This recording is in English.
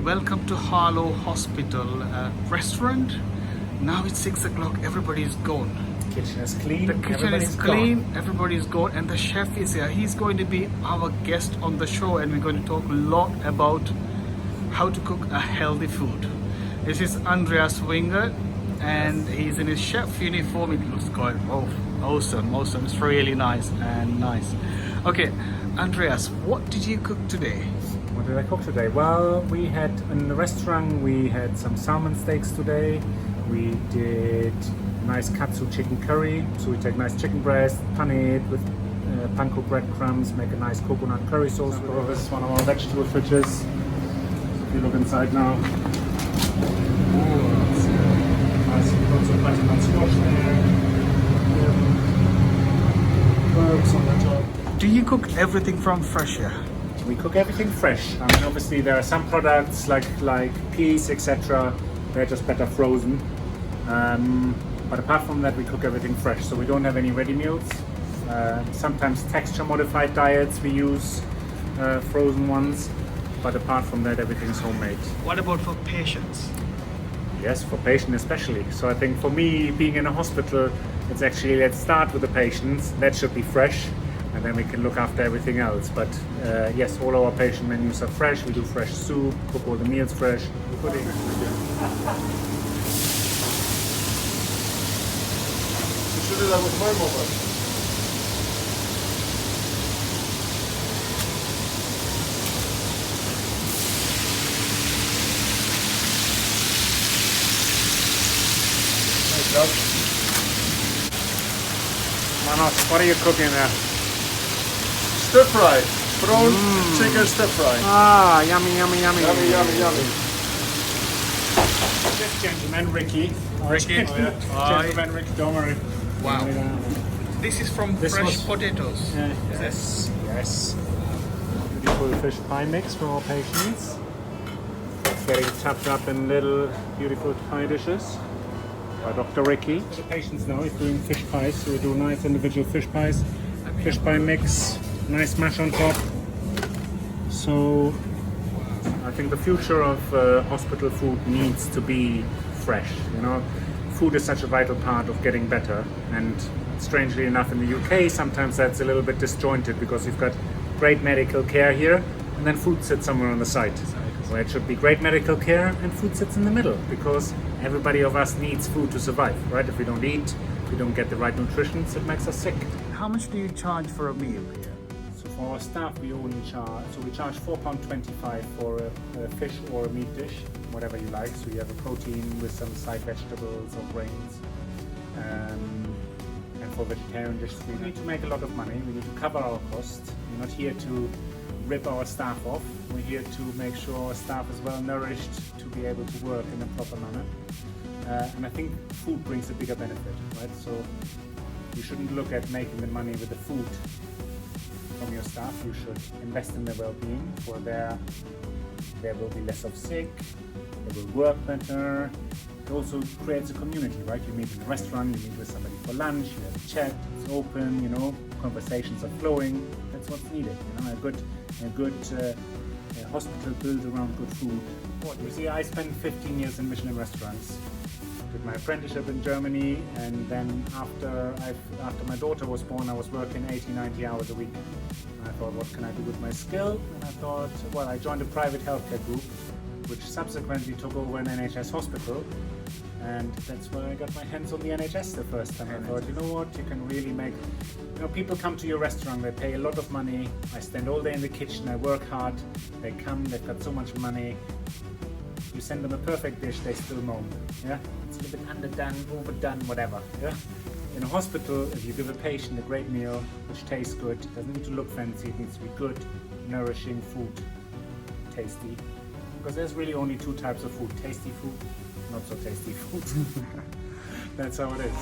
welcome to Harlow Hospital restaurant. Now it's 6 o'clock, everybody's gone. Kitchen is clean. The kitchen is clean, everybody's gone, and the chef is here. He's going to be our guest on the show, and we're going to talk a lot about how to cook a healthy food. This is Andreas Winger, and he's in his chef uniform. It looks quite awesome. It's really nice. Okay, Andreas, what did you cook today? What did I cook today? Well, we had in the restaurant, we had some salmon steaks today. We did nice katsu chicken curry. So we take nice chicken breast, pan it with panko breadcrumbs, make a nice coconut curry sauce. This is one of our vegetable fridges. If you look inside now, nice lots of butternut squash there. Herbs on the top. Do you cook everything from fresh here? We cook everything fresh. I mean, obviously there are some products like peas, etc. They're just better frozen. But apart from that, we cook everything fresh. So we don't have any ready meals. Sometimes texture modified diets we use frozen ones. But apart from that, everything's homemade. What about for patients? Yes, for patients especially. So I think for me, being in a hospital, it's actually let's start with the patients. That should be fresh. And then we can look after everything else. But yes, all our patient menus are fresh. We do fresh soup, cook all the meals fresh. Pudding. You should do that with my mobile. Nice job. Manos, what are you cooking there? Stir fry. Prawn chicken stir fry. Ah, yummy. Yummy. This gentleman, Ricky. Ricky? Gentleman, Ricky, don't worry. Wow. This is from fresh potatoes. Yes. Beautiful fish pie mix for our patients. Getting chopped up in little beautiful pie dishes by Dr. Ricky. The patients now is doing fish pies, so we do nice individual fish pies. Fish pie mix, nice mash on top. So I think the future of hospital food needs to be fresh. You know, food is such a vital part of getting better, and strangely enough in the UK sometimes that's a little bit disjointed because you've got great medical care here and then food sits somewhere on the side. Where it should be great medical care and food sits in the middle, because everybody of us needs food to survive, right? If we don't eat, if we don't get the right nutrition, it makes us sick. How much do you charge for a meal here? So for our staff, we only charge, we charge £4.25 for a fish or a meat dish, whatever you like. So you have a protein with some side vegetables or grains. And for vegetarian dishes, we need to make a lot of money. We need to cover our costs. We're not here to rip our staff off. We're here to make sure our staff is well nourished to be able to work in a proper manner. And I think food brings a bigger benefit, right? So you shouldn't look at making the money with the food from your staff. You should invest in their well-being, for there will be less of sick, they will work better. It also creates a community, right? You meet in a restaurant, you meet with somebody for lunch, you have a chat, it's open, you know, conversations are flowing. That's what's needed, you know, a good hospital built around good food. You see, I spent 15 years in Michelin restaurants. Did my apprenticeship in Germany, and then after my daughter was born, I was working 80-90 hours a week. And I thought, what can I do with my skill? And I thought, well, I joined a private healthcare group, which subsequently took over an NHS hospital. And that's where I got my hands on the NHS the first time. I thought, you know what, you can really make, you know, people come to your restaurant, they pay a lot of money, I spend all day in the kitchen, I work hard, they come, they've got so much money, you send them a perfect dish, they still moan, yeah? It's a little bit underdone, overdone, whatever, yeah? In a hospital, if you give a patient a great meal, which tastes good, it doesn't need to look fancy, it needs to be good, nourishing food, tasty. Because there's really only two types of food, tasty food, not so tasty food. That's how it is.